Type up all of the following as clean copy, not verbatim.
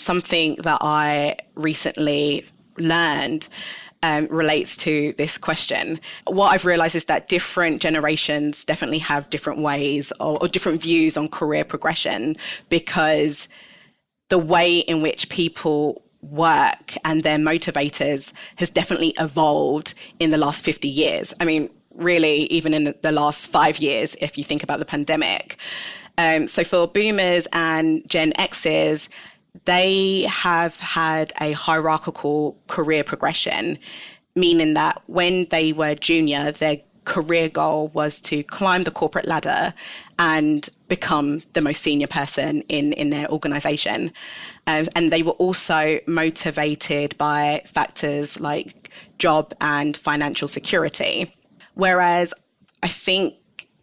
something that I recently learned relates to this question. What I've realized is that different generations definitely have different ways or different views on career progression, because the way in which people work and their motivators has definitely evolved in the last 50 years. I mean, really, even in the last 5 years, if you think about the pandemic. So for boomers and Gen Xers, they have had a hierarchical career progression, meaning that when they were junior, their career goal was to climb the corporate ladder and become the most senior person in their organization. And they were also motivated by factors like job and financial security. Whereas I think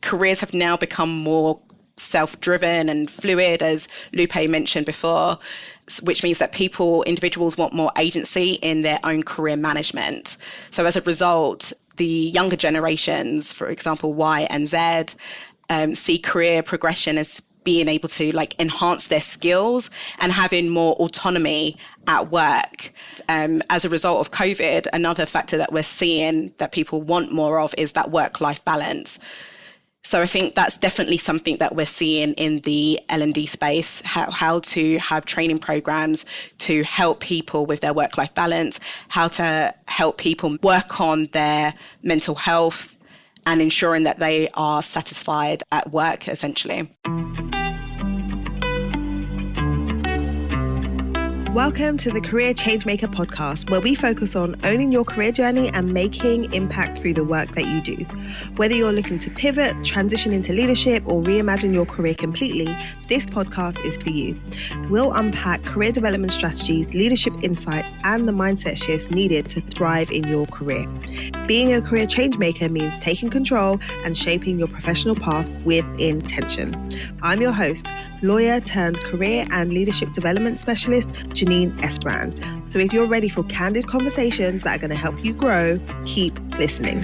careers have now become more self-driven and fluid, as Lupe mentioned before, which means that individuals want more agency in their own career management. So as a result, the younger generations, for example, Y and Z, see career progression as being able to enhance their skills and having more autonomy at work. As a result of COVID, another factor that we're seeing that people want more of is that work-life balance. So I think that's definitely something that we're seeing in the L&D space, how to have training programs to help people with their work-life balance, how to help people work on their mental health and ensuring that they are satisfied at work, essentially. Welcome to the Career Changemaker podcast, where we focus on owning your career journey and making impact through the work that you do. Whether you're looking to pivot, transition into leadership, or reimagine your career completely, this podcast is for you. We'll unpack career development strategies, leadership insights, and the mindset shifts needed to thrive in your career. Being a career changemaker means taking control and shaping your professional path with intention. I'm your host, lawyer turned career and leadership development specialist, Janine Esbrand. So if you're ready for candid conversations that are going to help you grow, keep listening.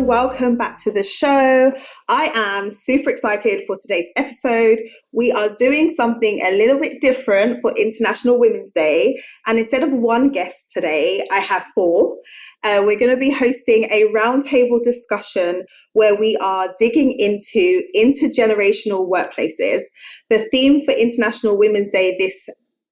Welcome back to the show. I am super excited for today's episode. We are doing something a little bit different for International Women's Day. And instead of one guest today, I have 4. We're going to be hosting a roundtable discussion where we are digging into intergenerational workplaces. The theme for International Women's Day this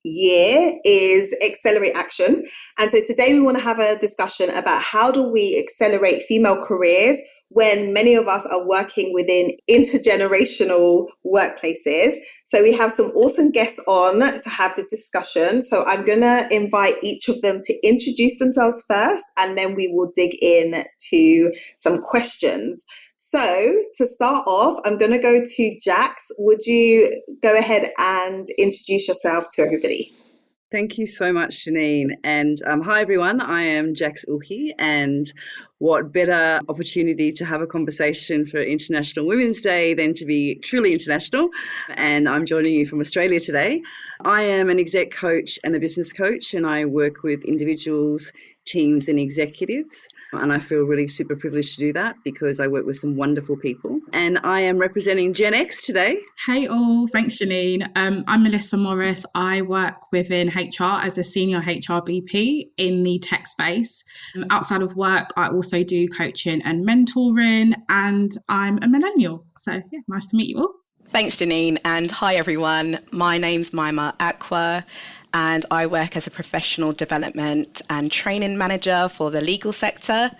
year is Accelerate Action. And so today we want to have a discussion about how do we accelerate female careers when many of us are working within intergenerational workplaces. So we have some awesome guests on to have the discussion. So I'm going to invite each of them to introduce themselves first, and then we will dig in to some questions. So to start off, I'm going to go to Jax. Would you go ahead and introduce yourself to everybody? Thank you so much, Janine. And hi, everyone. I am Jax Uhi, and what better opportunity to have a conversation for International Women's Day than to be truly international. And I'm joining you from Australia today. I am an exec coach and a business coach, and I work with individuals, teams and executives. And I feel really super privileged to do that because I work with some wonderful people. And I am representing Gen X today. Hey all, thanks Janine. I'm Melissa Morris. I work within HR as a senior HR BP in the tech space. Outside of work, I also do coaching and mentoring, and I'm a millennial. So yeah, nice to meet you all. Thanks, Janine. And hi, everyone. My name's Maima Aqua, and I work as a professional development and training manager for the legal sector.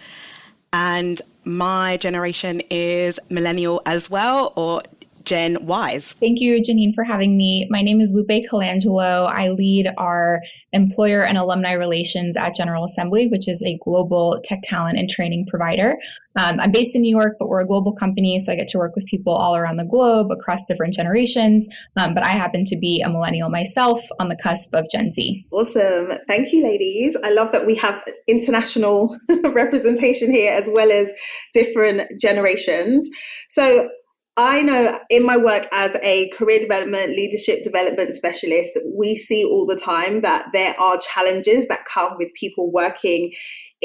And my generation is millennial as well, or Gen Ys. Thank you, Janine, for having me. My name is Lupe Colangelo. I lead our employer and alumni relations at General Assembly, which is a global tech talent and training provider. I'm based in New York, but we're a global company, so I get to work with people all around the globe across different generations. But I happen to be a millennial myself on the cusp of Gen Z. Awesome. Thank you, ladies. I love that we have international representation here as well as different generations. So I know in my work as a career development, leadership development specialist, we see all the time that there are challenges that come with people working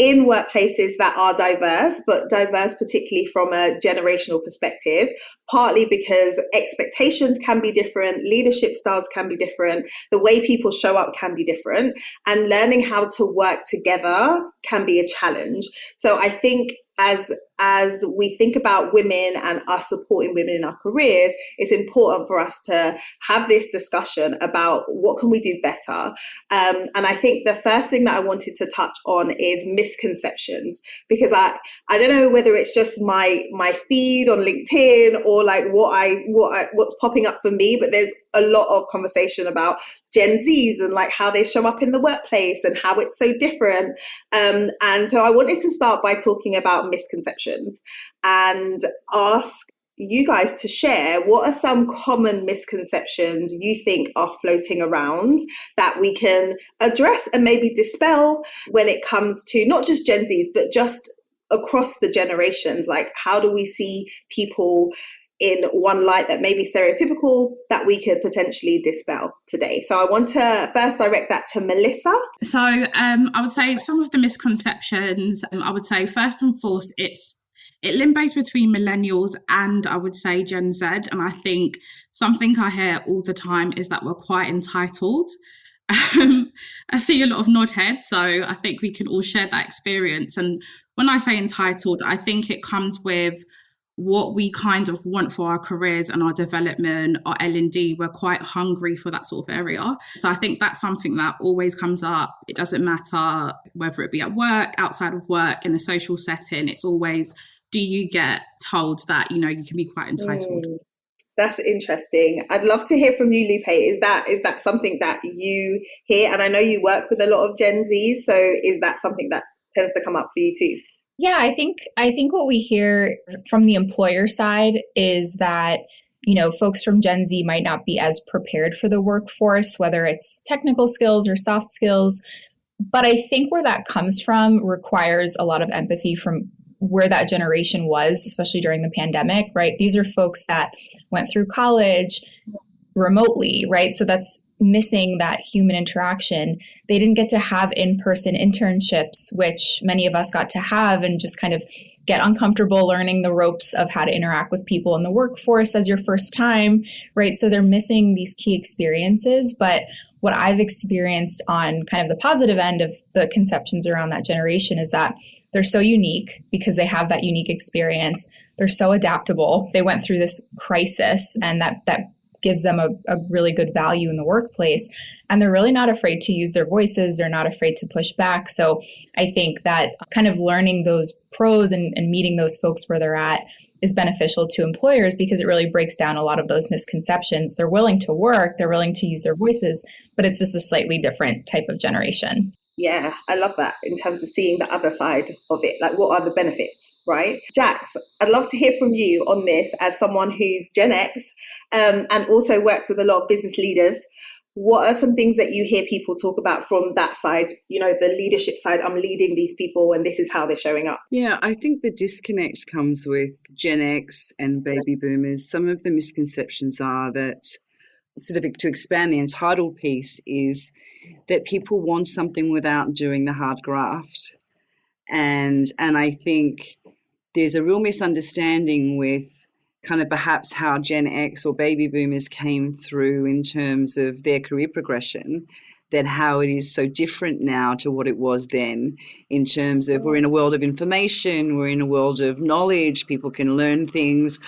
in workplaces that are diverse, but diverse particularly from a generational perspective, partly because expectations can be different, leadership styles can be different, the way people show up can be different, and learning how to work together can be a challenge. So I think as we think about women and us supporting women in our careers, it's important for us to have this discussion about what can we do better. And I think the first thing that I wanted to touch on is misconceptions, because I don't know whether it's just my feed on LinkedIn or like what's popping up for me, but there's a lot of conversation about Gen Zs and like how they show up in the workplace and how it's so different. And so I wanted to start by talking about misconceptions and ask you guys to share what are some common misconceptions you think are floating around that we can address and maybe dispel when it comes to not just Gen Zs, but just across the generations. Like, how do we see people in one light that may be stereotypical that we could potentially dispel today? So I want to first direct that to Melissa. So I would say some of the misconceptions, I would say first and foremost, it limbos between millennials and I would say Gen Z. And I think something I hear all the time is that we're quite entitled. I see a lot of nod heads, so I think we can all share that experience. And when I say entitled, I think it comes with what we kind of want for our careers and our development, our L&D. We're quite hungry for that sort of area. So I think that's something that always comes up. It doesn't matter whether it be at work, outside of work, in a social setting. It's always, do you get told that, you can be quite entitled? That's interesting. I'd love to hear from you, Lupe. Is that something that you hear? And I know you work with a lot of Gen Zs, so is that something that tends to come up for you too? Yeah, I think what we hear from the employer side is that, folks from Gen Z might not be as prepared for the workforce, whether it's technical skills or soft skills. But I think where that comes from requires a lot of empathy from where that generation was, especially during the pandemic, right? These are folks that went through college remotely, right? So that's missing that human interaction. They didn't get to have in-person internships, which many of us got to have, and just kind of get uncomfortable learning the ropes of how to interact with people in the workforce as your first time, right? So they're missing these key experiences. But what I've experienced on kind of the positive end of the conceptions around that generation is that they're so unique because they have that unique experience. They're so adaptable. They went through this crisis, and that gives them a really good value in the workplace. And they're really not afraid to use their voices. They're not afraid to push back. So I think that kind of learning those pros and meeting those folks where they're at is beneficial to employers because it really breaks down a lot of those misconceptions. They're willing to work, they're willing to use their voices, but it's just a slightly different type of generation. Yeah, I love that in terms of seeing the other side of it. Like, what are the benefits, right? Jax, I'd love to hear from you on this as someone who's Gen X and also works with a lot of business leaders. What are some things that you hear people talk about from that side, the leadership side? I'm leading these people and this is how they're showing up. Yeah, I think the disconnect comes with Gen X and baby boomers. Some of the misconceptions are that, sort of to expand the entitled piece, is that people want something without doing the hard graft. And I think there's a real misunderstanding with kind of perhaps how Gen X or baby boomers came through in terms of their career progression, that how it is so different now to what it was then, in terms of we're in a world of information, we're in a world of knowledge, people can learn things,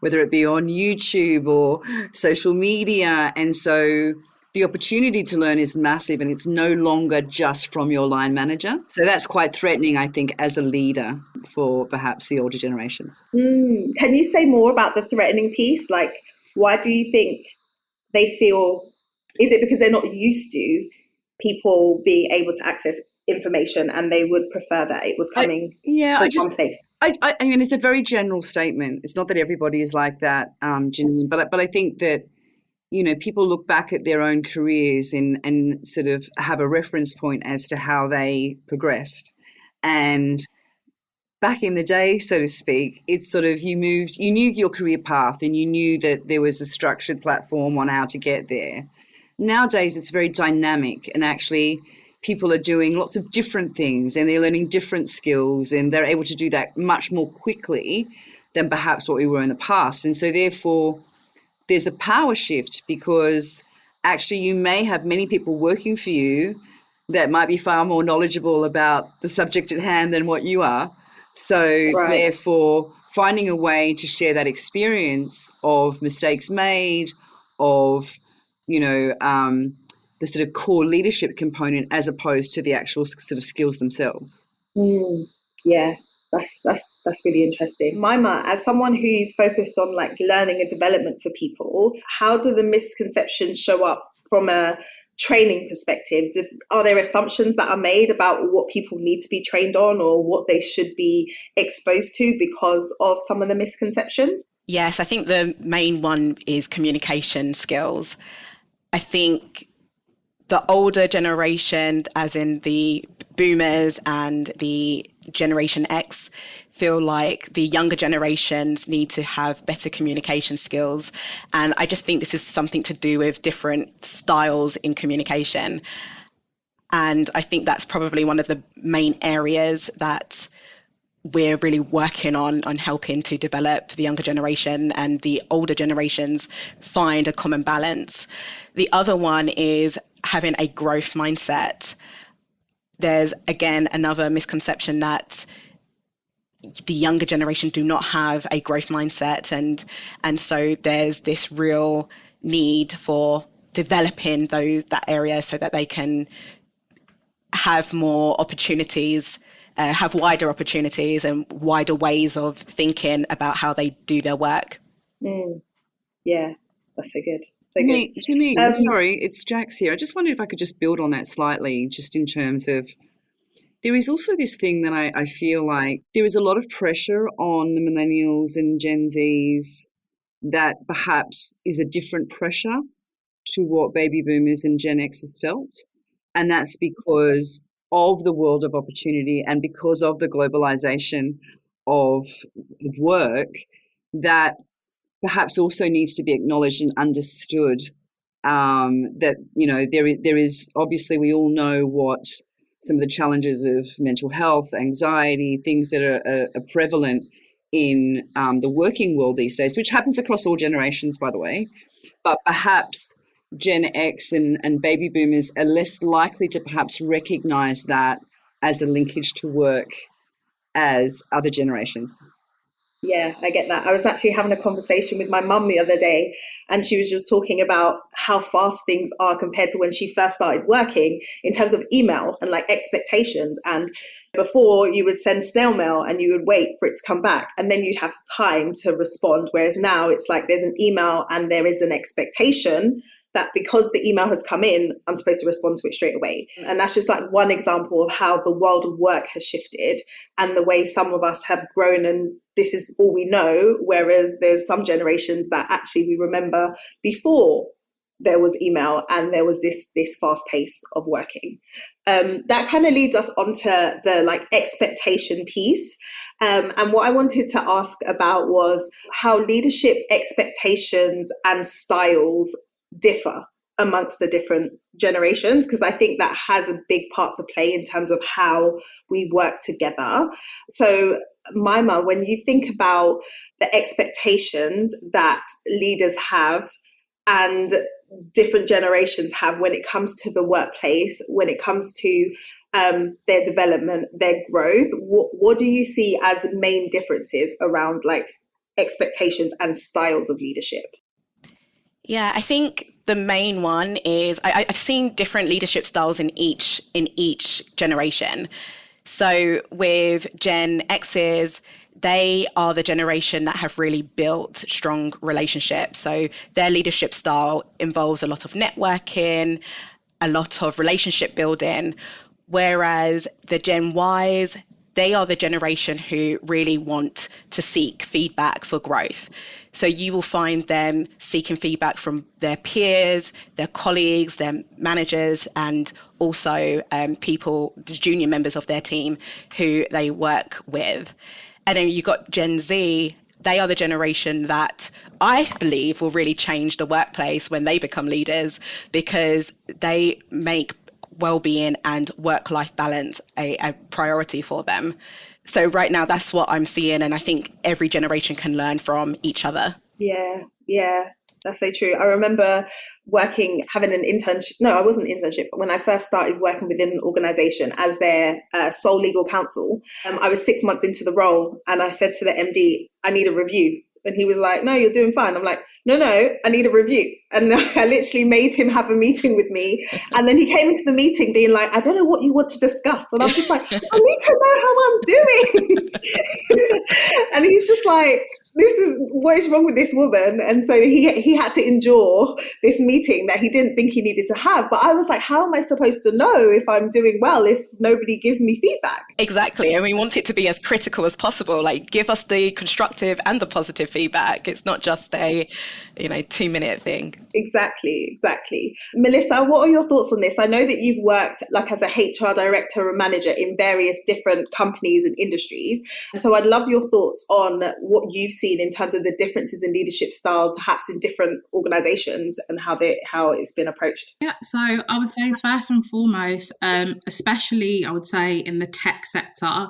whether it be on YouTube or social media. And so the opportunity to learn is massive, and it's no longer just from your line manager. So that's quite threatening, I think, as a leader for perhaps the older generations. Can you say more about the threatening piece? Like, why do you think they feel, is it because they're not used to people being able to access information and they would prefer that it was coming from one place? I mean, it's a very general statement. It's not that everybody is like that, Janine, but I think that, people look back at their own careers and sort of have a reference point as to how they progressed. And back in the day, so to speak, it's sort of you knew your career path and you knew that there was a structured platform on how to get there. Nowadays, it's very dynamic, and actually people are doing lots of different things and they're learning different skills, and they're able to do that much more quickly than perhaps what we were in the past. And so therefore there's a power shift, because actually you may have many people working for you that might be far more knowledgeable about the subject at hand than what you are. So therefore finding a way to share that experience of mistakes made, of, the sort of core leadership component, as opposed to the actual sort of skills themselves. Yeah, that's really interesting. Maima, as someone who's focused on like learning and development for people, how do the misconceptions show up from a training perspective? Are there assumptions that are made about what people need to be trained on or what they should be exposed to because of some of the misconceptions? Yes, I think the main one is communication skills. I think the older generation, as in the boomers and the Generation X, feel like the younger generations need to have better communication skills. And I just think this is something to do with different styles in communication. And I think that's probably one of the main areas that we're really working on helping to develop the younger generation and the older generations find a common balance. The other one is having a growth mindset. There's, again, another misconception that the younger generation do not have a growth mindset. And so there's this real need for developing that area so that they can have more opportunities, have wider opportunities and wider ways of thinking about how they do their work. Yeah, that's so good. Janine, sorry, it's Jax here. I just wondered if I could just build on that slightly, just in terms of, there is also this thing that I feel like there is a lot of pressure on the millennials and Gen Zs that perhaps is a different pressure to what baby boomers and Gen Xers felt. And that's because of the world of opportunity and because of the globalization of work that perhaps also needs to be acknowledged and understood, that, there is obviously, we all know what some of the challenges of mental health, anxiety, things that are prevalent in the working world these days, which happens across all generations, by the way. But perhaps Gen X and baby boomers are less likely to perhaps recognize that as a linkage to work as other generations. Yeah, I get that. I was actually having a conversation with my mum the other day, and she was just talking about how fast things are compared to when she first started working in terms of email and like expectations. And before, you would send snail mail and you would wait for it to come back and then you'd have time to respond. Whereas now it's like there's an email and there is an expectation that because the email has come in, I'm supposed to respond to it straight away. And that's just like one example of how the world of work has shifted and the way some of us have grown and this is all we know, whereas there's some generations that actually we remember before there was email and there was this fast pace of working. That kind of leads us onto the like expectation piece. And what I wanted to ask about was how leadership expectations and styles differ amongst the different generations, because I think that has a big part to play in terms of how we work together. So Maima, when you think about the expectations that leaders have and different generations have when it comes to the workplace, when it comes to their development, their growth, what do you see as the main differences around like expectations and styles of leadership? Yeah, I think the main one is I've seen different leadership styles in each generation. So with Gen X's, they are the generation that have really built strong relationships. So their leadership style involves a lot of networking, a lot of relationship building, whereas the Gen Ys, they are the generation who really want to seek feedback for growth. So you will find them seeking feedback from their peers, their colleagues, their managers, and also people, the junior members of their team who they work with. And then you've got Gen Z. They are the generation that I believe will really change the workplace when they become leaders, because they make well-being and work-life balance a priority for them. So right now, that's what I'm seeing. And I think every generation can learn from each other. Yeah, that's so true. I remember having an internship. No, I wasn't an internship. When I first started working within an organization as their sole legal counsel, I was 6 months into the role, and I said to the MD, I need a review. And he was like, no, you're doing fine. I'm like, no, I need a review. And I literally made him have a meeting with me. And then he came into the meeting being like, I don't know what you want to discuss. And I'm just like, I need to know how I'm doing. And he's just like, what is wrong with this woman? And so he had to endure this meeting that he didn't think he needed to have. But I was like, how am I supposed to know if I'm doing well if nobody gives me feedback? Exactly. And we want it to be as critical as possible. Like, give us the constructive and the positive feedback. It's not just a 2-minute thing. Exactly. Melissa, what are your thoughts on this? I know that you've worked like as a HR director or manager in various different companies and industries. So I'd love your thoughts on what you've seen in terms of the differences in leadership style, perhaps in different organizations, and how it's been approached. Yeah, so I would say first and foremost, especially I would say in the tech sector,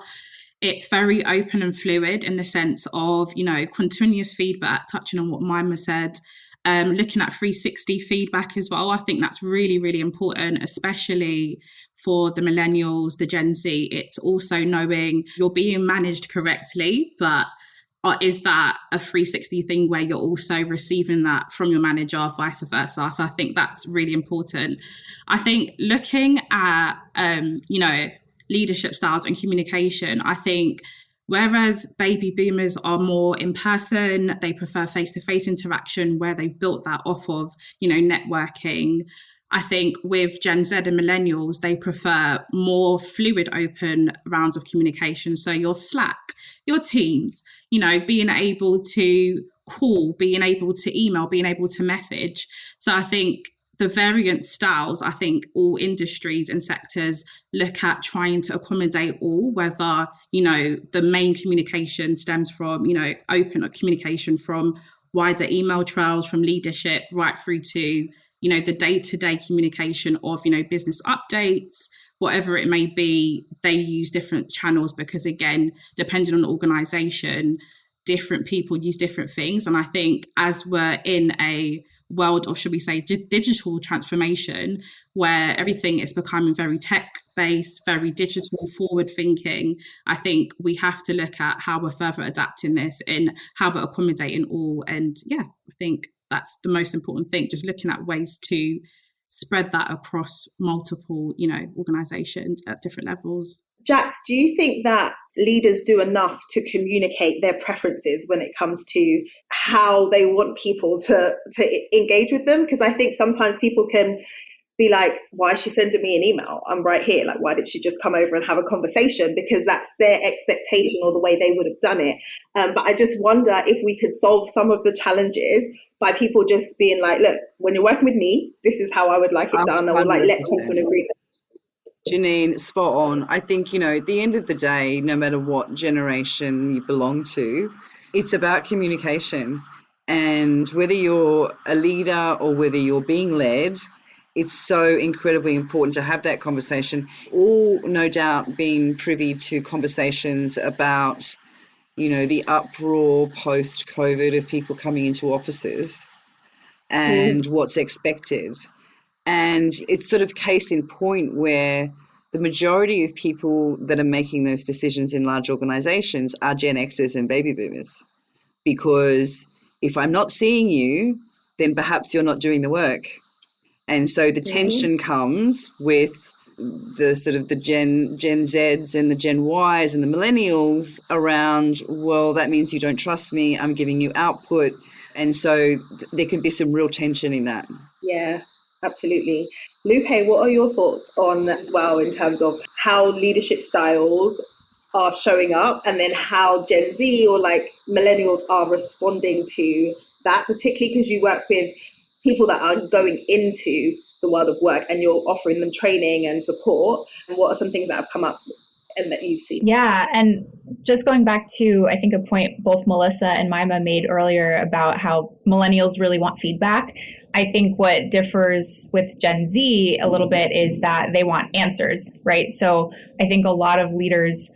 it's very open and fluid in the sense of, continuous feedback, touching on what Mima said, looking at 360 feedback as well. I think that's really, really important, especially for the millennials, the Gen Z. It's also knowing you're being managed correctly, but is that a 360 thing where you're also receiving that from your manager, vice versa? So I think that's really important. I think looking at, leadership styles and communication, I think whereas baby boomers are more in person, they prefer face-to-face interaction where they've built that off of, networking. I think with Gen Z and millennials, they prefer more fluid, open rounds of communication. So your Slack, your Teams, being able to call, being able to email, being able to message. So I think the variant styles, I think all industries and sectors look at trying to accommodate all, whether, the main communication stems from, open communication from wider email trails, from leadership, right through to, the day-to-day communication of, business updates, whatever it may be. They use different channels because, again, depending on the organization, different people use different things. And I think as we're in a world of, should we say, digital transformation, where everything is becoming very tech-based, very digital forward-thinking, I think we have to look at how we're further adapting this and how we're accommodating all. And yeah, I think that's the most important thing, just looking at ways to spread that across multiple, organizations at different levels. Jax, do you think that leaders do enough to communicate their preferences when it comes to how they want people to engage with them? Because I think sometimes people can be like, why is she sending me an email? I'm right here. Like, why did she just come over and have a conversation? Because that's their expectation or the way they would have done it. But I just wonder if we could solve some of the challenges by people just being like, look, when you're working with me, this is how I would like it done. Or like, let's come to an agreement. Janine, spot on. I think, at the end of the day, no matter what generation you belong to, it's about communication. And whether you're a leader or whether you're being led, it's so incredibly important to have that conversation. All, no doubt, being privy to conversations about, the uproar post-COVID of people coming into offices and what's expected. And it's sort of case in point where the majority of people that are making those decisions in large organizations are Gen Xers and baby boomers. Because if I'm not seeing you, then perhaps you're not doing the work. And so the tension comes with the sort of the Gen Zs and the Gen Ys and the millennials around, well, that means you don't trust me, I'm giving you output. And so there can be some real tension in that. Yeah. Absolutely. Lupe, what are your thoughts on as well in terms of how leadership styles are showing up and then how Gen Z or like millennials are responding to that, particularly because you work with people that are going into the world of work and you're offering them training and support? And what are some things that have come up and that you've seen? Yeah. And just going back to, I think, a point both Melissa and Mima made earlier about how millennials really want feedback. I think what differs with Gen Z a little bit is that they want answers, right? So I think a lot of leaders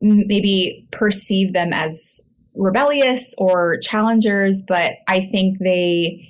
maybe perceive them as rebellious or challengers, but I think they,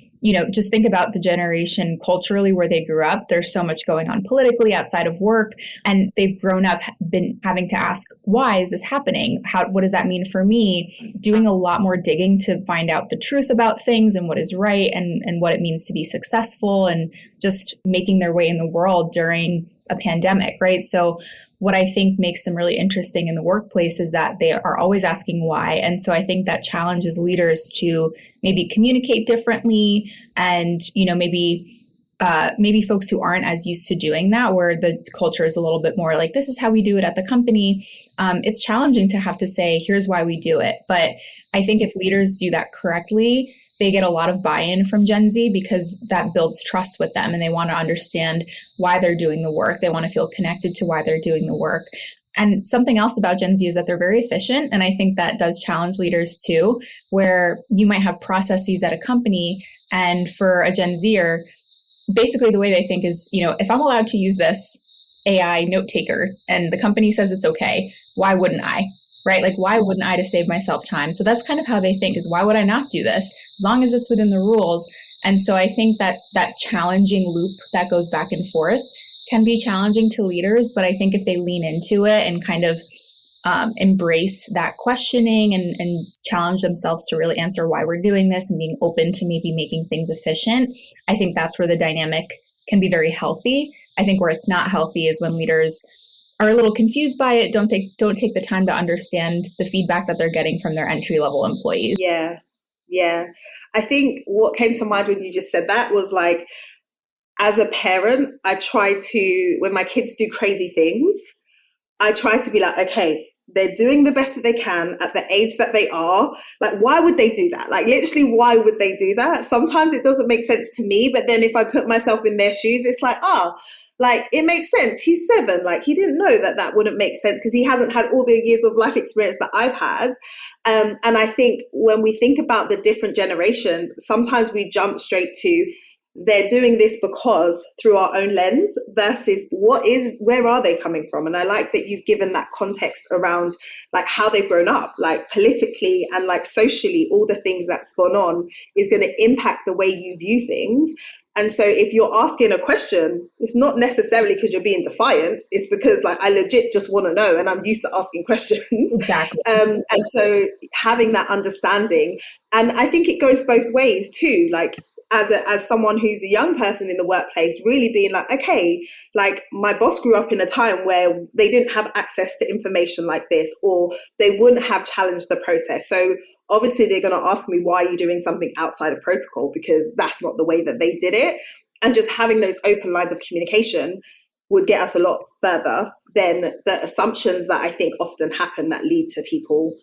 just think about the generation culturally where they grew up. There's so much going on politically outside of work, and they've grown up been having to ask, why is this happening? What does that mean for me? Doing a lot more digging to find out the truth about things and what is right and what it means to be successful, and just making their way in the world during a pandemic, right? So what I think makes them really interesting in the workplace is that they are always asking why. And so I think that challenges leaders to maybe communicate differently, and, maybe folks who aren't as used to doing that, where the culture is a little bit more like, this is how we do it at the company. It's challenging to have to say, here's why we do it. But I think if leaders do that correctly, they get a lot of buy-in from Gen Z, because that builds trust with them, and they want to understand why they're doing the work. They want to feel connected to why they're doing the work. And something else about Gen Z is that they're very efficient. And I think that does challenge leaders too, where you might have processes at a company, and for a Gen Zer, basically the way they think is, if I'm allowed to use this AI note taker and the company says it's okay, why wouldn't I? Right? Like, why wouldn't I, to save myself time? So that's kind of how they think, is why would I not do this as long as it's within the rules? And so I think that challenging loop that goes back and forth can be challenging to leaders. But I think if they lean into it and kind of embrace that questioning and challenge themselves to really answer why we're doing this, and being open to maybe making things efficient, I think that's where the dynamic can be very healthy. I think where it's not healthy is when leaders are a little confused by it, don't take the time to understand the feedback that they're getting from their entry-level employees. Yeah. I think what came to mind when you just said that was, like, as a parent, I try to, when my kids do crazy things, I try to be like, okay, they're doing the best that they can at the age that they are. Like, why would they do that? Like, literally, why would they do that? Sometimes it doesn't make sense to me, but then if I put myself in their shoes, it's like, like, it makes sense. He's 7. Like, he didn't know that wouldn't make sense because he hasn't had all the years of life experience that I've had. And I think when we think about the different generations, sometimes we jump straight to, they're doing this because, through our own lens, versus where are they coming from? And I like that you've given that context around, like, how they've grown up, like, politically and, like, socially, all the things that's gone on is going to impact the way you view things. And so if you're asking a question, it's not necessarily because you're being defiant. It's because, like, I legit just want to know, and I'm used to asking questions. Exactly. And so having that understanding, and I think it goes both ways too. Like, as someone who's a young person in the workplace, really being like, okay, like, my boss grew up in a time where they didn't have access to information like this, or they wouldn't have challenged the process. So obviously they're going to ask me, why are you doing something outside of protocol? Because that's not the way that they did it. And just having those open lines of communication would get us a lot further than the assumptions that I think often happen that lead to people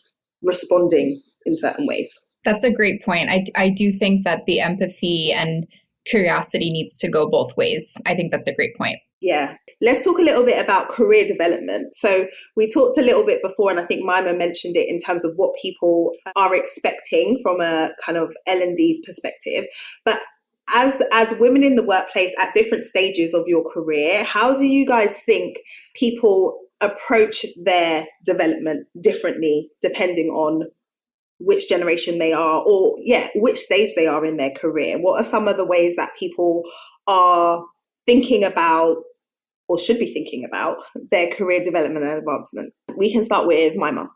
responding in certain ways. That's a great point. I do think that the empathy and curiosity needs to go both ways. I think that's a great point. Yeah. Let's talk a little bit about career development. So we talked a little bit before, and I think Mima mentioned it in terms of what people are expecting from a kind of L&D perspective. But as women in the workplace at different stages of your career, how do you guys think people approach their development differently depending on which generation they are, or which stage they are in their career? What are some of the ways that people are thinking about, or should be thinking about, their career development and advancement? We can start with Mima.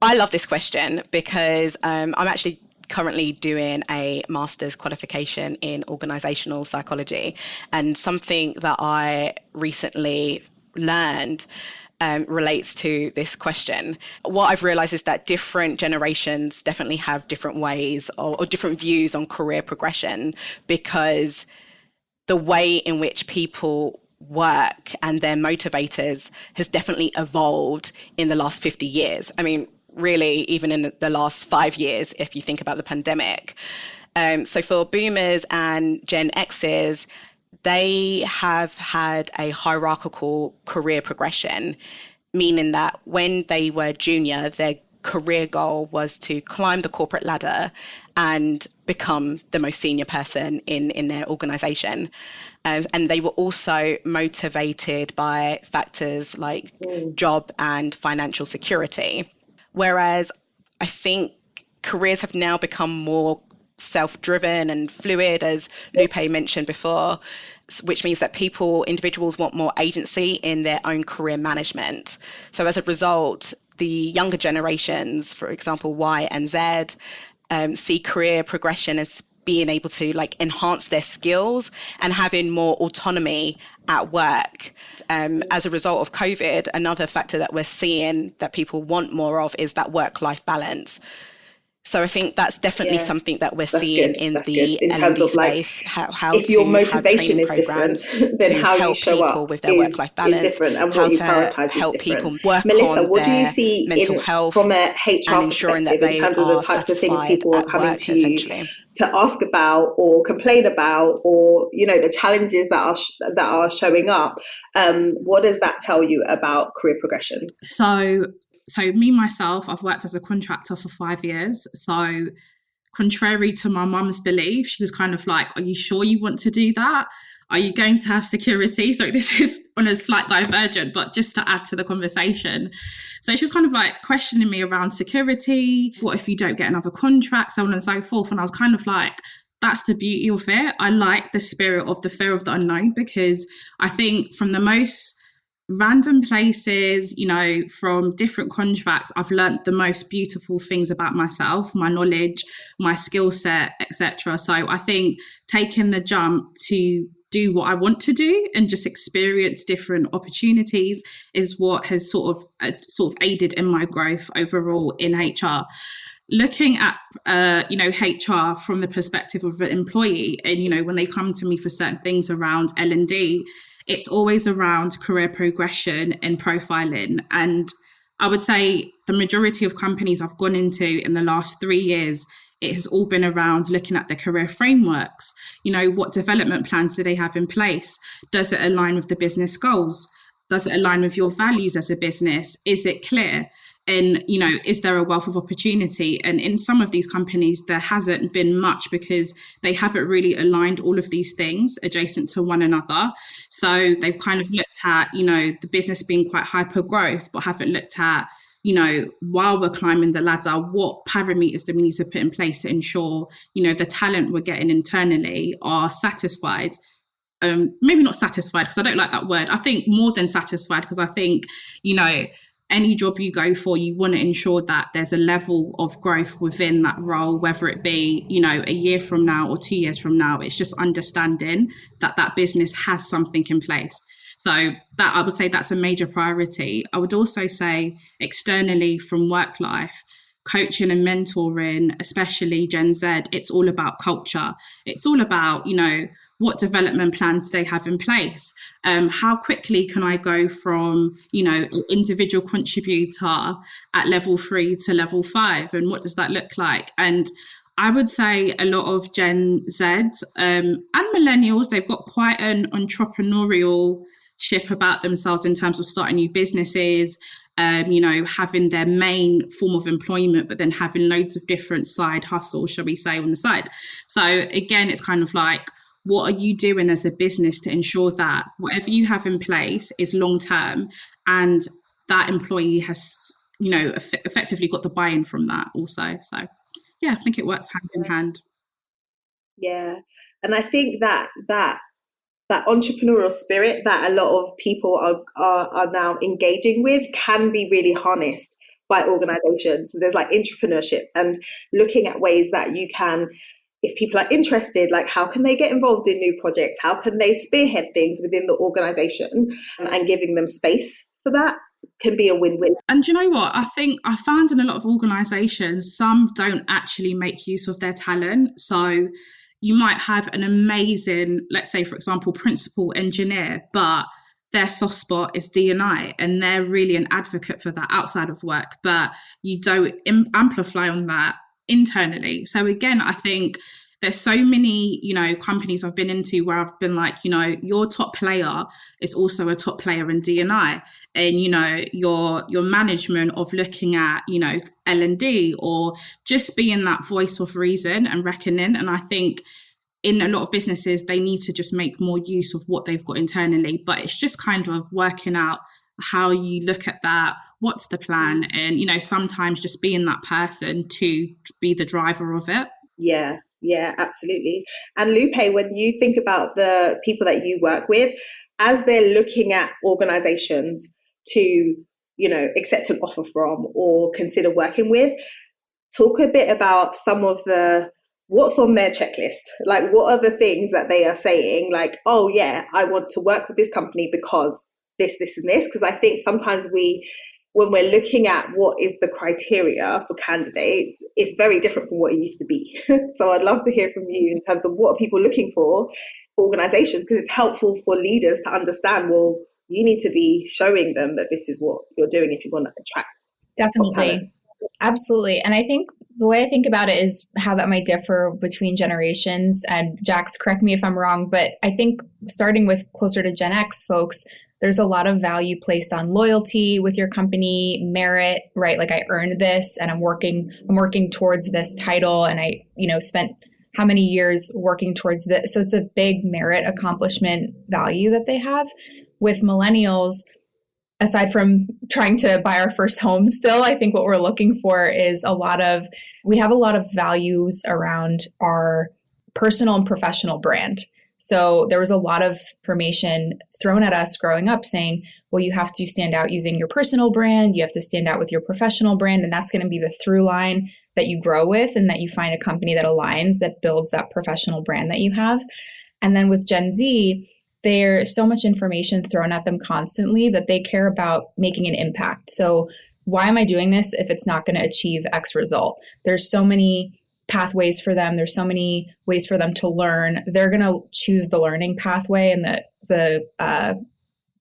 I love this question because I'm actually currently doing a master's qualification in organizational psychology, and something that I recently learned relates to this question. What I've realized is that different generations definitely have different ways or different views on career progression, because the way in which people work and their motivators has definitely evolved in the last 50 years. I mean, really, even in the last 5 years, if you think about the pandemic. So for boomers and Gen Xers, they have had a hierarchical career progression, meaning that when they were junior, their career goal was to climb the corporate ladder and become the most senior person in their organization. And they were also motivated by factors like job and financial security. Whereas I think careers have now become more self-driven and fluid, as Lupe mentioned before, which means that individuals want more agency in their own career management. So as a result, the younger generations, for example, Y and Z, see career progression as being able to enhance their skills and having more autonomy at work. As a result of COVID, another factor that we're seeing that people want more of is that work-life balance. So I think that's definitely something that we're seeing in the L&D space. How if your motivation is different, then how you show up with their work-life balance, is different, and what you prioritize is different. People work Melissa, on what do you see mental health from a HR perspective in terms of the types of things people are coming to you to ask about or complain about, or the challenges that are showing up? What does that tell you about career progression? So me, myself, I've worked as a contractor for 5 years. So contrary to my mum's belief, she was kind of like, are you sure you want to do that? Are you going to have security? So this is on a slight divergent, but just to add to the conversation. So she was kind of like questioning me around security. What if you don't get another contract? So on and so forth. And I was kind of like, that's the beauty of it. I like the spirit of the fear of the unknown, because I think from the most random places, from different contracts, I've learnt the most beautiful things about myself, my knowledge, my skill set, etc. So I think taking the jump to do what I want to do and just experience different opportunities is what has sort of aided in my growth overall in HR. Looking at HR from the perspective of an employee, and when they come to me for certain things around L&D, it's always around career progression and profiling. And I would say the majority of companies I've gone into in the last 3 years, it has all been around looking at their career frameworks. What development plans do they have in place? Does it align with the business goals? Does it align with your values as a business? Is it clear? And, is there a wealth of opportunity? And in some of these companies, there hasn't been much, because they haven't really aligned all of these things adjacent to one another. So they've kind of looked at, the business being quite hyper growth, but haven't looked at, while we're climbing the ladder, what parameters do we need to put in place to ensure, the talent we're getting internally are satisfied. Maybe not satisfied, because I don't like that word. I think more than satisfied, because I think, any job you go for, you want to ensure that there's a level of growth within that role, whether it be, a year from now or 2 years from now. It's just understanding that that business has something in place. So that, I would say, that's a major priority. I would also say externally from work life, coaching and mentoring, especially Gen Z, it's all about culture. It's all about, what development plans do they have in place? How quickly can I go from, an individual contributor at level 3 to level 5? And what does that look like? And I would say a lot of Gen Z and millennials, they've got quite an entrepreneurial ship about themselves in terms of starting new businesses, having their main form of employment, but then having loads of different side hustles, shall we say, on the side. So again, it's kind of like, what are you doing as a business to ensure that whatever you have in place is long term, and that employee has, effectively got the buy-in from that also. So yeah, I think it works hand in hand. Yeah. And I think that entrepreneurial spirit that a lot of people are now engaging with can be really harnessed by organizations. So there's entrepreneurship and looking at ways that you can, if people are interested, how can they get involved in new projects? How can they spearhead things within the organization? And giving them space for that can be a win-win. And you know what? I think I found in a lot of organizations, some don't actually make use of their talent. So, you might have an amazing, let's say, for example, principal engineer, but their soft spot is D&I, and they're really an advocate for that outside of work, but you don't amplify on that internally. So again, I think there's so many, companies I've been into where I've been like, your top player is also a top player in D&I, and your management of looking at L&D, or just being that voice of reason and reckoning. And I think in a lot of businesses, they need to just make more use of what they've got internally, but it's just kind of working out how you look at that, what's the plan, and sometimes just being that person to be the driver of it. Yeah, absolutely. And Lupe, when you think about the people that you work with, as they're looking at organizations to, accept an offer from or consider working with, talk a bit about some of what's on their checklist. Like, what are the things that they are saying? Like, oh yeah, I want to work with this company because this, and this. Because I think sometimes when we're looking at what is the criteria for candidates, it's very different from what it used to be. So I'd love to hear from you in terms of what are people looking for organizations, because it's helpful for leaders to understand, well, you need to be showing them that this is what you're doing if you want to attract top talent. Absolutely. And I think the way I think about it is how that might differ between generations. And Jax, correct me if I'm wrong, but I think starting with closer to Gen X folks, there's a lot of value placed on loyalty with your company, merit, right? Like, I earned this and I'm working towards this title, and I, spent how many years working towards this. So it's a big merit accomplishment value that they have. With millennials, aside from trying to buy our first home still, I think what we're looking for is we have a lot of values around our personal and professional brand. So there was a lot of information thrown at us growing up saying, well, you have to stand out using your personal brand, you have to stand out with your professional brand, and that's going to be the through line that you grow with, and that you find a company that aligns, that builds that professional brand that you have. And then with Gen Z, there's so much information thrown at them constantly that they care about making an impact. So why am I doing this if it's not going to achieve X result? There's so many pathways for them. There's so many ways for them to learn. They're going to choose the learning pathway and the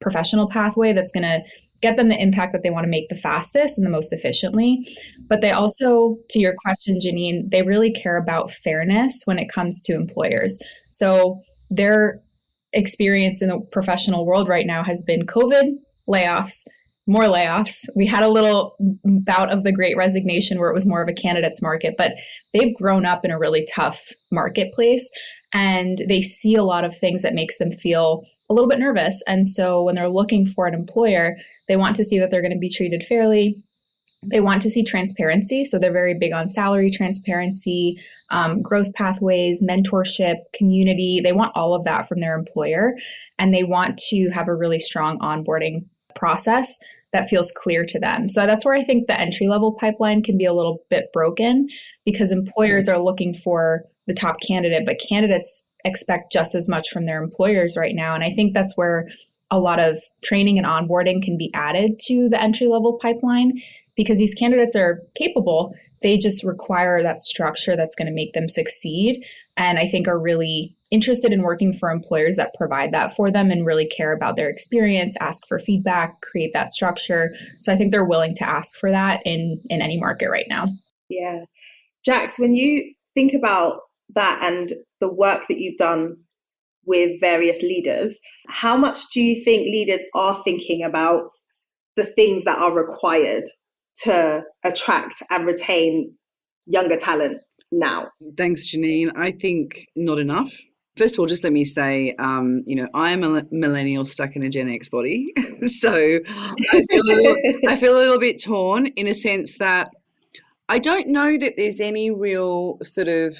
professional pathway that's going to get them the impact that they want to make the fastest and the most efficiently. But they also, to your question, Janine, they really care about fairness when it comes to employers. So their experience in the professional world right now has been COVID, layoffs, more layoffs. We had a little bout of the Great Resignation where it was more of a candidates market, but they've grown up in a really tough marketplace, and they see a lot of things that makes them feel a little bit nervous. And so when they're looking for an employer, they want to see that they're going to be treated fairly. They want to see transparency. So they're very big on salary transparency, growth pathways, mentorship, community. They want all of that from their employer. And they want to have a really strong onboarding process that feels clear to them. So that's where I think the entry-level pipeline can be a little bit broken, because employers are looking for the top candidate, but candidates expect just as much from their employers right now. And I think that's where a lot of training and onboarding can be added to the entry-level pipeline, because these candidates are capable. They just require that structure that's going to make them succeed. And I think are really interested in working for employers that provide that for them and really care about their experience, ask for feedback, create that structure. So I think they're willing to ask for that in any market right now. Yeah. Jax, when you think about that and the work that you've done with various leaders, how much do you think leaders are thinking about the things that are required to attract and retain younger talent now? Thanks, Janine. I think not enough. First of all, just let me say, I am a millennial stuck in a Gen X body. So I feel a little bit torn, in a sense that I don't know that there's any real sort of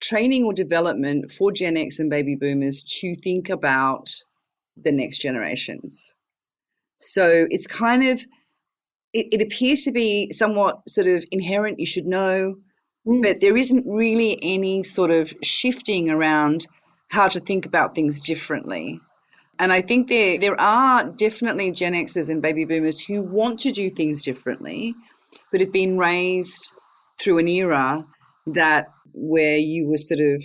training or development for Gen X and baby boomers to think about the next generations. So it's kind of, it appears to be somewhat sort of inherent, you should know, but there isn't really any sort of shifting around how to think about things differently. And I think there are definitely Gen Xers and baby boomers who want to do things differently, but have been raised through an era where you were sort of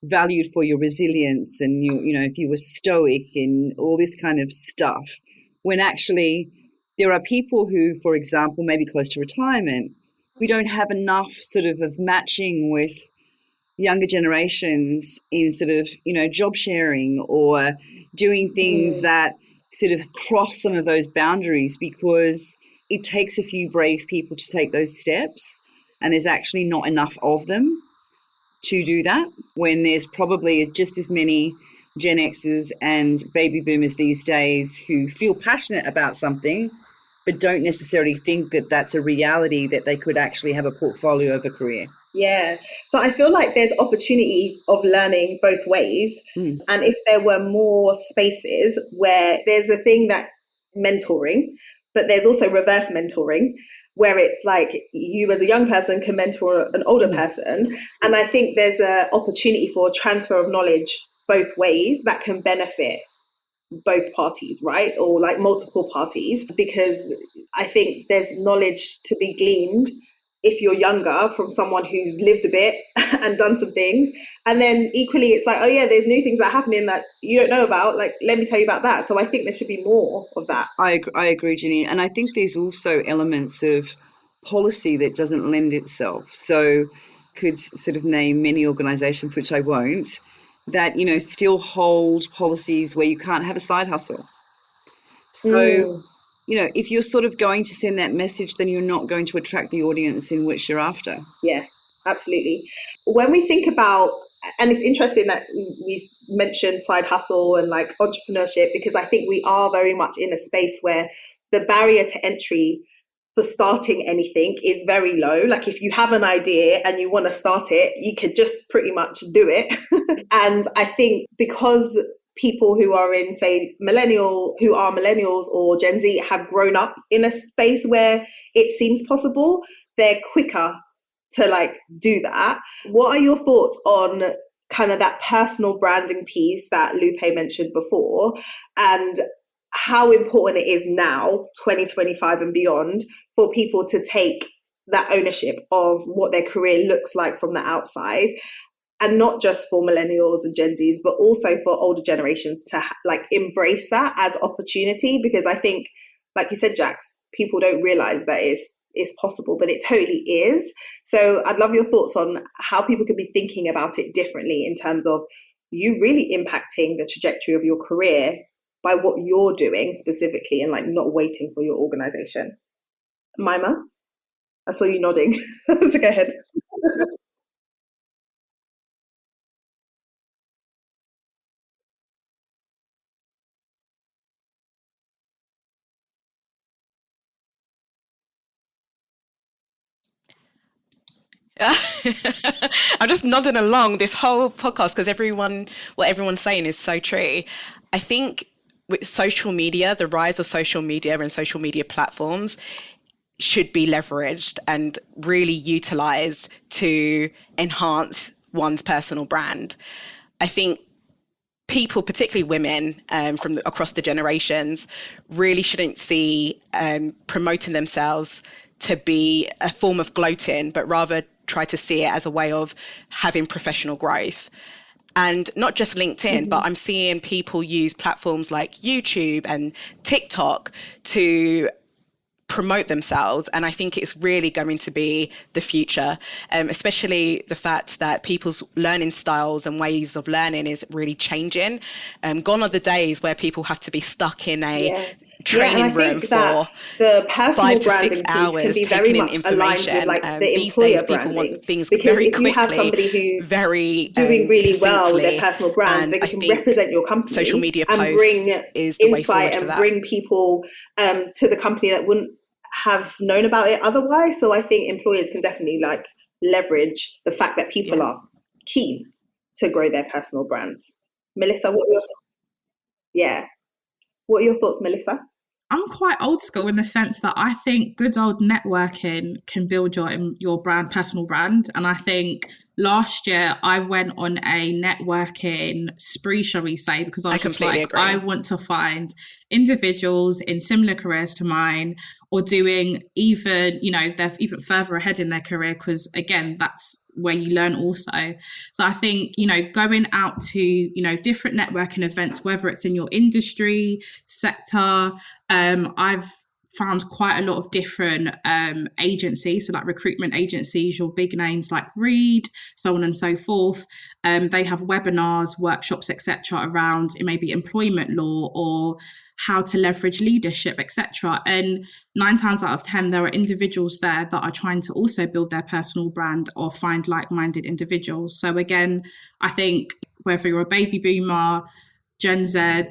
valued for your resilience and you know, if you were stoic and all this kind of stuff, when actually there are people who, for example, maybe close to retirement, we don't have enough sort of matching with younger generations in sort of, you know, job sharing or doing things that sort of cross some of those boundaries, because it takes a few brave people to take those steps, and there's actually not enough of them to do that, when there's probably just as many Gen Xers and baby boomers these days who feel passionate about something but don't necessarily think that that's a reality, that they could actually have a portfolio of a career. Yeah. So I feel like there's opportunity of learning both ways. And if there were more spaces where there's a thing that mentoring, but there's also reverse mentoring, where it's like you as a young person can mentor an older person. And I think there's an opportunity for transfer of knowledge both ways that can benefit both parties, right? Or like multiple parties, because I think there's knowledge to be gleaned if you're younger from someone who's lived a bit and done some things. And then equally, it's like, oh yeah, there's new things that are happening that you don't know about. Like, let me tell you about that. So I think there should be more of that. I agree, Janine. And I think there's also elements of policy that doesn't lend itself. So could sort of name many organisations, which I won't, that, you know, still hold policies where you can't have a side hustle. So, you know, if you're sort of going to send that message, then you're not going to attract the audience in which you're after. Yeah, absolutely. When we think about, and it's interesting that we mentioned side hustle and like entrepreneurship, because I think we are very much in a space where the barrier to entry for starting anything is very low. Like if you have an idea and you want to start it, you could just pretty much do it. And I think because people who are in, say, millennials or Gen Z have grown up in a space where it seems possible, they're quicker to like do that. What are your thoughts on kind of that personal branding piece that Lupe mentioned before, and how important it is now, 2025 and beyond, for people to take that ownership of what their career looks like from the outside? And not just for millennials and Gen Zs, but also for older generations to like embrace that as opportunity. Because I think, like you said, Jax, people don't realize that it's possible, but it totally is. So I'd love your thoughts on how people can be thinking about it differently in terms of you really impacting the trajectory of your career by what you're doing specifically, and like not waiting for your organization. Mima, I saw you nodding. So go ahead. I'm just nodding along this whole podcast because what everyone's saying is so true. I think with social media, the rise of social media and social media platforms should be leveraged and really utilized to enhance one's personal brand. I think people, particularly women from across the generations, really shouldn't see promoting themselves to be a form of gloating, but rather try to see it as a way of having professional growth. And not just LinkedIn, but I'm seeing people use platforms like YouTube and TikTok to promote themselves. And I think it's really going to be the future, especially the fact that people's learning styles and ways of learning is really changing. Gone are the days where people have to be stuck in a training room for the personal 5 to 6 hours can be very much aligned with like the employer branding. Want things because very quickly, if you have somebody who's very doing really well with their personal brand, they can represent your company, social media and bring insight and bring people to the company that wouldn't have known about it otherwise. So I think employers can definitely like leverage the fact that people are keen to grow their personal brands. Melissa, what are your thoughts, Melissa? I'm quite old school in the sense that I think good old networking can build your brand, personal brand. And I think last year I went on a networking spree, shall we say, because I was just like, agree. I want to find individuals in similar careers to mine, or doing even, they're even further ahead in their career. Because again, that's where you learn also. So I think, going out to, different networking events, whether it's in your industry, sector, I've found quite a lot of different agencies, so like recruitment agencies, your big names like Reed, so on and so forth. They have webinars, workshops, etc. around it may be employment law or how to leverage leadership, etc. And 9 times out of 10, there are individuals there that are trying to also build their personal brand or find like-minded individuals. So again, I think whether you're a baby boomer, Gen Z,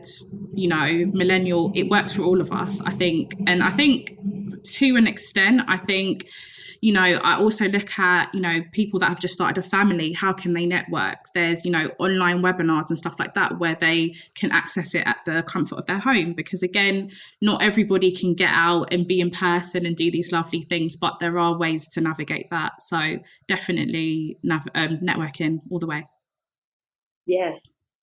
millennial, it works for all of us, I think. And I think to an extent, I think, I also look at, people that have just started a family, how can they network? There's, online webinars and stuff like that where they can access it at the comfort of their home. Because again, not everybody can get out and be in person and do these lovely things, but there are ways to navigate that. So definitely networking all the way. Yeah.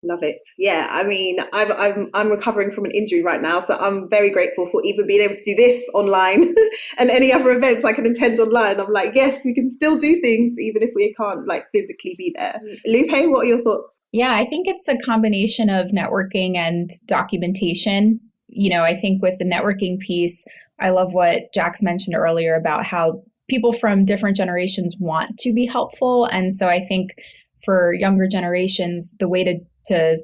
Love it. Yeah, I mean, I'm recovering from an injury right now, so I'm very grateful for even being able to do this online and any other events I can attend online. I'm like, yes, we can still do things even if we can't like physically be there. Lupe, what are your thoughts? Yeah, I think it's a combination of networking and documentation. I think with the networking piece, I love what Jax mentioned earlier about how people from different generations want to be helpful. And so I think for younger generations, the way to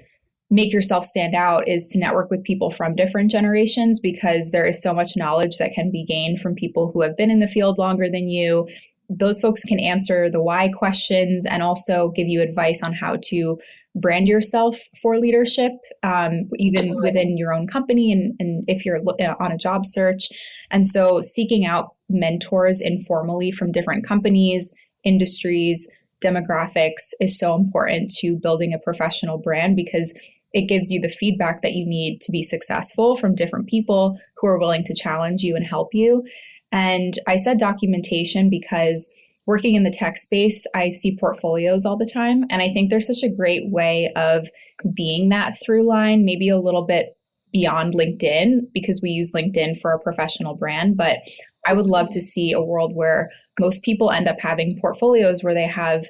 make yourself stand out is to network with people from different generations, because there is so much knowledge that can be gained from people who have been in the field longer than you. Those folks can answer the why questions and also give you advice on how to brand yourself for leadership, even within your own company and if you're on a job search. And so seeking out mentors informally from different companies, industries, demographics is so important to building a professional brand, because it gives you the feedback that you need to be successful from different people who are willing to challenge you and help you. And I said documentation because working in the tech space, I see portfolios all the time. And I think there's such a great way of being that through line, maybe a little bit beyond LinkedIn, because we use LinkedIn for a professional brand. But I would love to see a world where most people end up having portfolios where they have,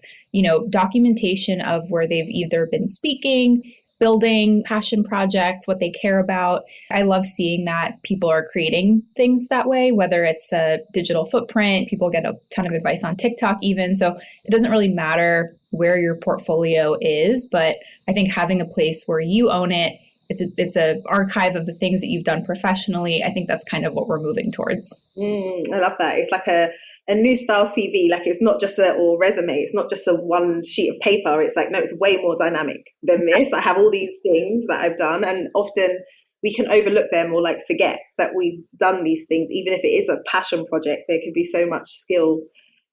documentation of where they've either been speaking, building passion projects, what they care about. I love seeing that people are creating things that way, whether it's a digital footprint, people get a ton of advice on TikTok even. So it doesn't really matter where your portfolio is, but I think having a place where you own it, it's a archive of the things that you've done professionally. I think that's kind of what we're moving towards. I love that. It's like a new style CV. Like it's not just or resume. It's not just a one sheet of paper. It's like, no, it's way more dynamic than this. I have all these things that I've done, and often we can overlook them or like forget that we've done these things. Even if it is a passion project, there could be so much skill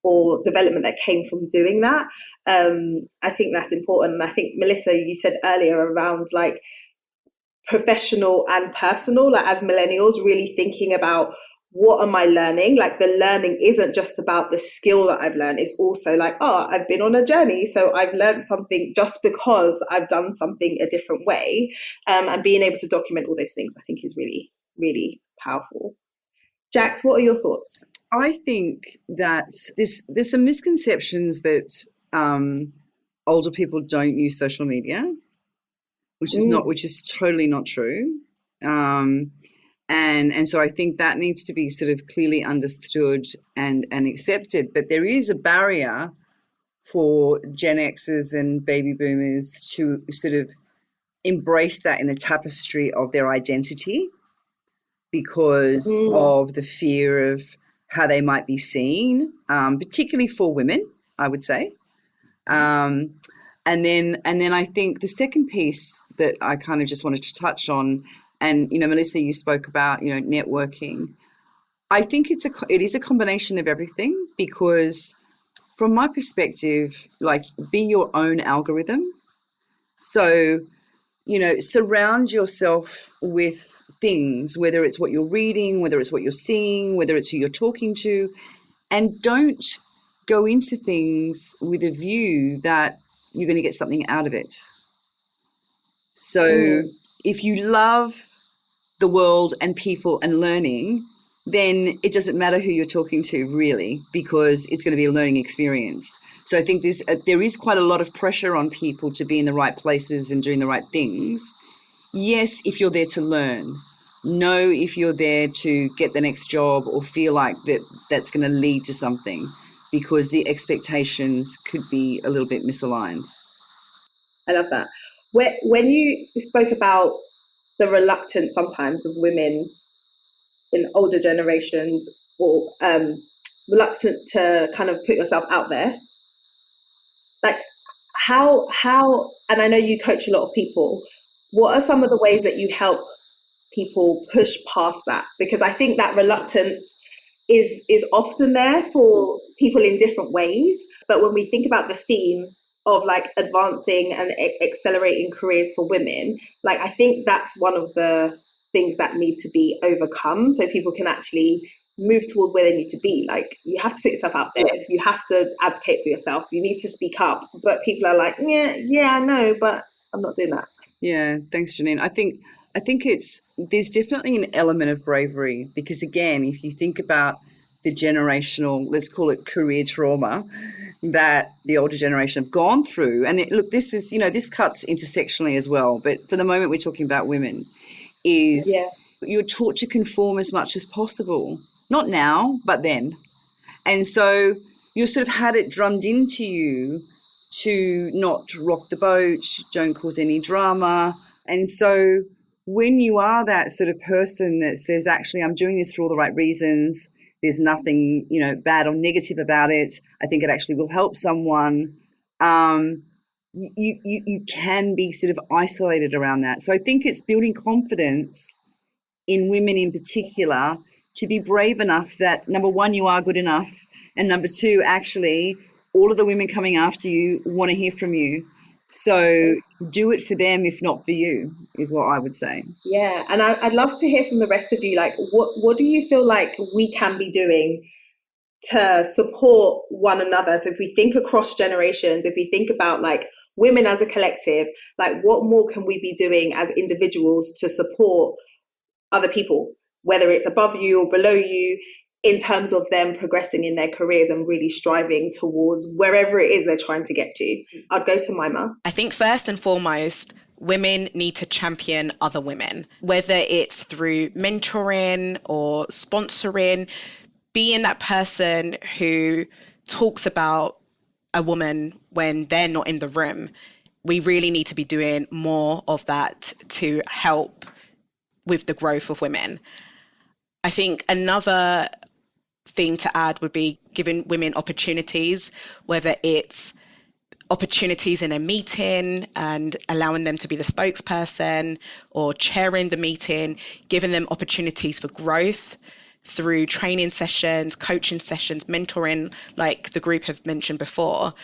or development that came from doing that. I think that's important. And I think, Melissa, you said earlier around like professional and personal, like as millennials, really thinking about what am I learning? Like the learning isn't just about the skill that I've learned. It's also like, I've been on a journey. So I've learned something just because I've done something a different way. And being able to document all those things, I think is really, really powerful. Jax, what are your thoughts? I think that there's some misconceptions that older people don't use social media, which is totally not true. And so I think that needs to be sort of clearly understood and accepted. But there is a barrier for Gen Xers and baby boomers to sort of embrace that in the tapestry of their identity because of the fear of how they might be seen, particularly for women, I would say. And then I think the second piece that I kind of just wanted to touch on, and Melissa, you spoke about networking. I think it is a combination of everything, because from my perspective, like, be your own algorithm. So surround yourself with things, whether it's what you're reading, whether it's what you're seeing, whether it's who you're talking to, and don't go into things with a view that you're going to get something out of it. So if you love the world and people and learning, then it doesn't matter who you're talking to really, because it's going to be a learning experience. So I think there is quite a lot of pressure on people to be in the right places and doing the right things. Yes, if you're there to learn. No, if you're there to get the next job or feel like that's going to lead to something, because the expectations could be a little bit misaligned. I love that. When you spoke about the reluctance sometimes of women in older generations, or reluctant to kind of put yourself out there, like how, and I know you coach a lot of people, what are some of the ways that you help people push past that? Because I think that reluctance is often there for people in different ways, but when we think about the theme of like advancing and accelerating careers for women, like I think that's one of the things that need to be overcome so people can actually move towards where they need to be. Like you have to put yourself out there, you have to advocate for yourself, you need to speak up, but people are like, yeah I know, but I'm not doing that. Yeah, thanks, Janine. I think there's definitely an element of bravery, because again, if you think about the generational, let's call it career trauma that the older generation have gone through, and look, this is, this cuts intersectionally as well, but for the moment we're talking about women, is you're taught to conform as much as possible. Not now, but then. And so you sort of had it drummed into you to not rock the boat, don't cause any drama. And so when you are that sort of person that says, actually, I'm doing this for all the right reasons, there's nothing, bad or negative about it, I think it actually will help someone, you can be sort of isolated around that. So I think it's building confidence in women in particular to be brave enough that, number one, you are good enough, and number two, actually, all of the women coming after you want to hear from you. So do it for them, if not for you, is what I would say. Yeah, and I'd love to hear from the rest of you. Like, what do you feel like we can be doing to support one another? So if we think across generations, if we think about like women as a collective, like what more can we be doing as individuals to support other people, whether it's above you or below you, in terms of them progressing in their careers and really striving towards wherever it is they're trying to get to? I'd go to Mima. I think first and foremost, women need to champion other women, whether it's through mentoring or sponsoring, being that person who talks about a woman when they're not in the room. We really need to be doing more of that to help with the growth of women. I think another thing to add would be giving women opportunities, whether it's opportunities in a meeting and allowing them to be the spokesperson, or chairing the meeting, giving them opportunities for growth through training sessions, coaching sessions, mentoring, like the group have mentioned before.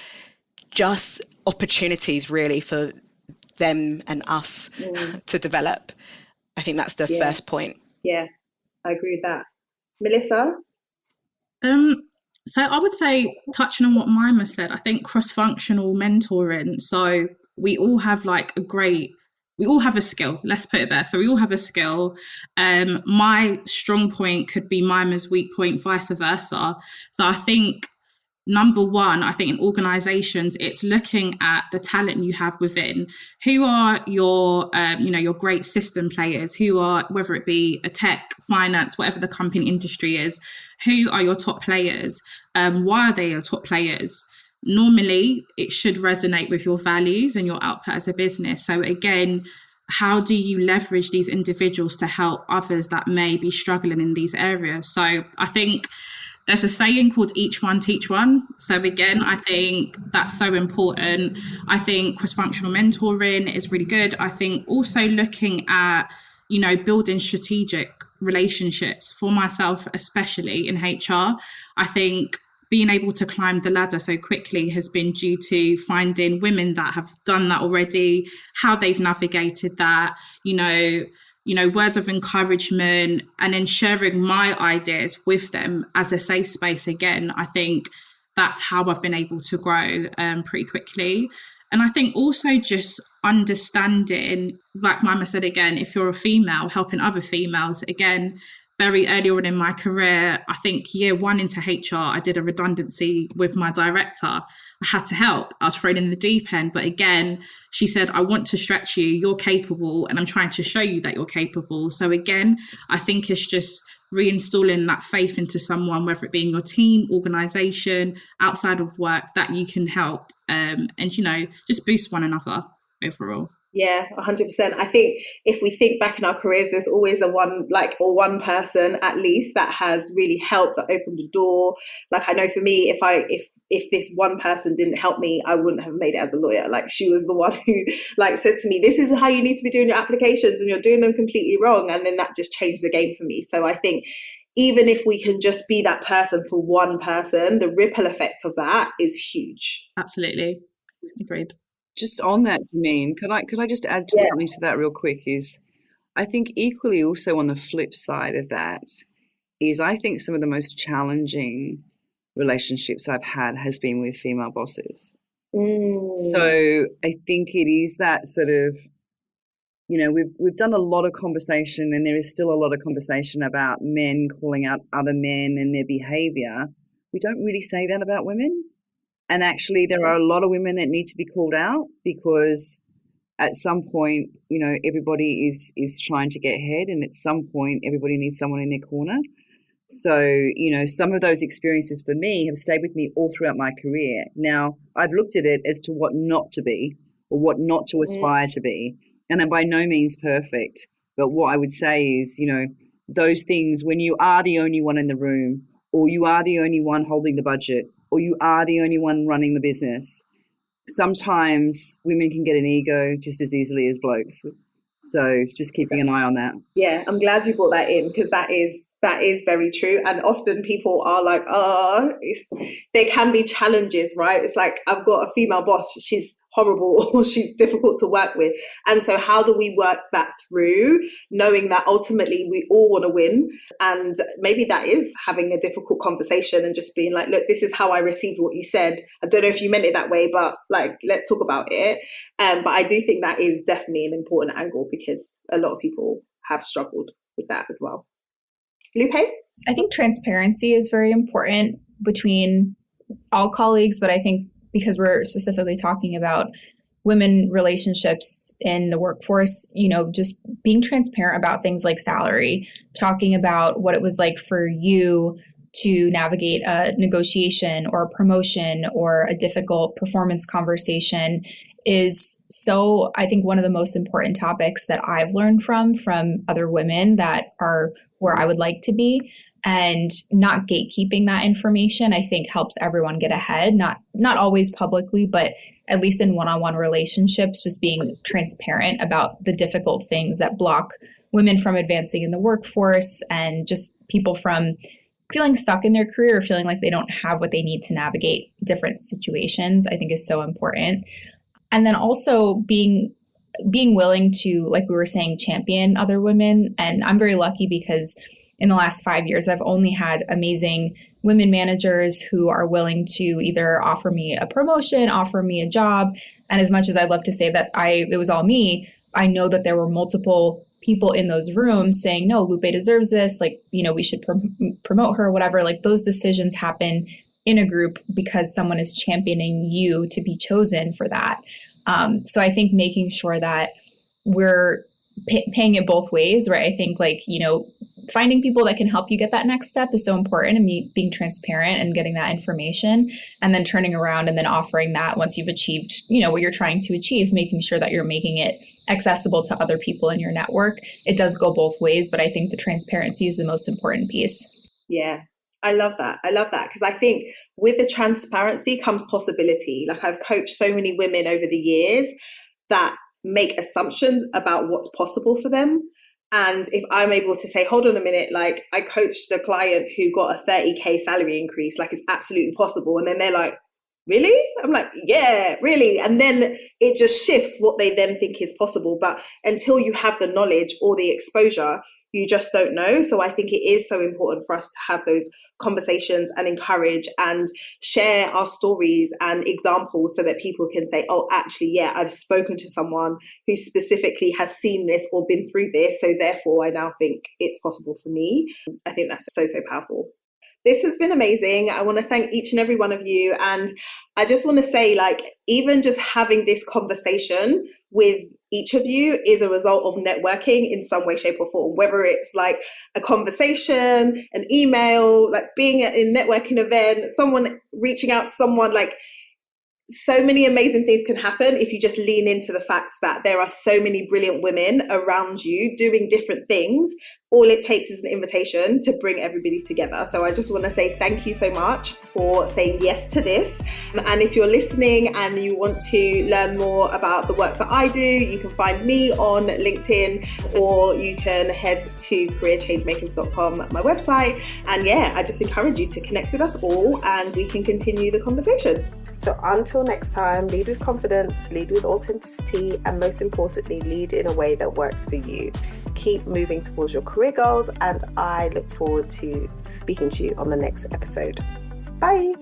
Just opportunities really for them and us to develop. I think that's the first point. Yeah, I agree with that. Melissa? So I would say, touching on what Mima said, I think cross-functional mentoring. So we all have we all have a skill, let's put it there. So we all have a skill. My strong point could be Mima's weak point, vice versa. So I think, number one, I think in organizations, it's looking at the talent you have within. Who are your, your great system players? Who are, whether it be a tech, finance, whatever the company industry is, who are your top players? Why are they your top players? Normally, it should resonate with your values and your output as a business. So again, how do you leverage these individuals to help others that may be struggling in these areas? So I think there's a saying called each one, teach one. So again, I think that's so important. I think cross-functional mentoring is really good. I think also looking at, building strategic relationships for myself, especially in HR. I think being able to climb the ladder so quickly has been due to finding women that have done that already, how they've navigated that, words of encouragement, and then sharing my ideas with them as a safe space. Again, I think that's how I've been able to grow pretty quickly. And I think also just understanding, like Mima said again, if you're a female, helping other females, again, very early on in my career, I think year one into HR, I did a redundancy with my director. I had to help. I was thrown in the deep end. But again, she said, I want to stretch you. You're capable. And I'm trying to show you that you're capable. So again, I think it's just reinstalling that faith into someone, whether it be in your team, organization, outside of work, that you can help and, just boost one another overall. Yeah, 100%. I think if we think back in our careers, there's always one person at least that has really helped to open the door. Like, I know for me, if this one person didn't help me, I wouldn't have made it as a lawyer. Like, she was the one who said to me, this is how you need to be doing your applications, and you're doing them completely wrong. And then that just changed the game for me. So I think even if we can just be that person for one person, the ripple effect of that is huge. Absolutely. Agreed. Just on that, Janine, could I just add something to that real quick? Is I think equally also on the flip side of that is I think some of the most challenging relationships I've had has been with female bosses. So I think it is that sort of, we've done a lot of conversation, and there is still a lot of conversation about men calling out other men and their behavior. We don't really say that about women. And actually, there are a lot of women that need to be called out, because at some point, everybody is trying to get ahead, and at some point, everybody needs someone in their corner. So, some of those experiences for me have stayed with me all throughout my career. Now, I've looked at it as to what not to be, or what not to aspire to be, and I'm by no means perfect. But what I would say is, those things, when you are the only one in the room, or you are the only one holding the budget, or you are the only one running the business, sometimes women can get an ego just as easily as blokes. So it's just keeping an eye on that. Yeah, I'm glad you brought that in, because that is very true. And often people are like, there can be challenges, right? It's like, I've got a female boss, she's horrible, or she's difficult to work with. And so how do we work that through, knowing that ultimately we all want to win? And maybe that is having a difficult conversation and just being like, look, this is how I received what you said. I don't know if you meant it that way, but let's talk about it. But I do think that is definitely an important angle, because a lot of people have struggled with that as well. Lupe? I think transparency is very important between all colleagues, but I think because we're specifically talking about women relationships in the workforce, just being transparent about things like salary, talking about what it was like for you to navigate a negotiation or a promotion or a difficult performance conversation is so, I think, one of the most important topics that I've learned from other women that are where I would like to be. And not gatekeeping that information, I think, helps everyone get ahead, not always publicly, but at least in one-on-one relationships, just being transparent about the difficult things that block women from advancing in the workforce, and just people from feeling stuck in their career or feeling like they don't have what they need to navigate different situations, I think is so important. And then also being willing to, like we were saying, champion other women. And I'm very lucky because in the last 5 years, I've only had amazing women managers who are willing to either offer me a promotion, offer me a job. And as much as I'd love to say that it was all me, I know that there were multiple people in those rooms saying, no, Lupe deserves this. We should promote her, whatever. Those decisions happen in a group because someone is championing you to be chosen for that. So I think making sure that we're paying it both ways, right? I think finding people that can help you get that next step is so important, and being transparent and getting that information, and then turning around and then offering that once you've achieved, what you're trying to achieve, making sure that you're making it accessible to other people in your network. It does go both ways, but I think the transparency is the most important piece. Yeah. I love that. Because I think with the transparency comes possibility. I've coached so many women over the years that make assumptions about what's possible for them. And if I'm able to say, hold on a minute, I coached a client who got a 30K salary increase, it's absolutely possible. And then they're like, really? I'm like, yeah, really. And then it just shifts what they then think is possible. But until you have the knowledge or the exposure, You just don't know. So I think it is so important for us to have those conversations and encourage and share our stories and examples so that people can say, oh, actually, yeah, I've spoken to someone who specifically has seen this or been through this. So therefore, I now think it's possible for me. I think that's so, so powerful. This has been amazing. I want to thank each and every one of you. And I just want to say, like, even just having this conversation with each of you is a result of networking in some way, shape or form, whether it's like a conversation, an email, like being at a networking event, someone reaching out to someone, like so many amazing things can happen if you just lean into the fact that there are so many brilliant women around you doing different things. All it takes is an invitation to bring everybody together. So I just want to say thank you so much for saying yes to this. And if you're listening and you want to learn more about the work that I do, you can find me on LinkedIn, or you can head to careerchangemakers.com, my website. And yeah, I just encourage you to connect with us all and we can continue the conversation. So until next time, lead with confidence, lead with authenticity, and most importantly, lead in a way that works for you. Keep moving towards your career goals, and I look forward to speaking to you on the next episode. Bye.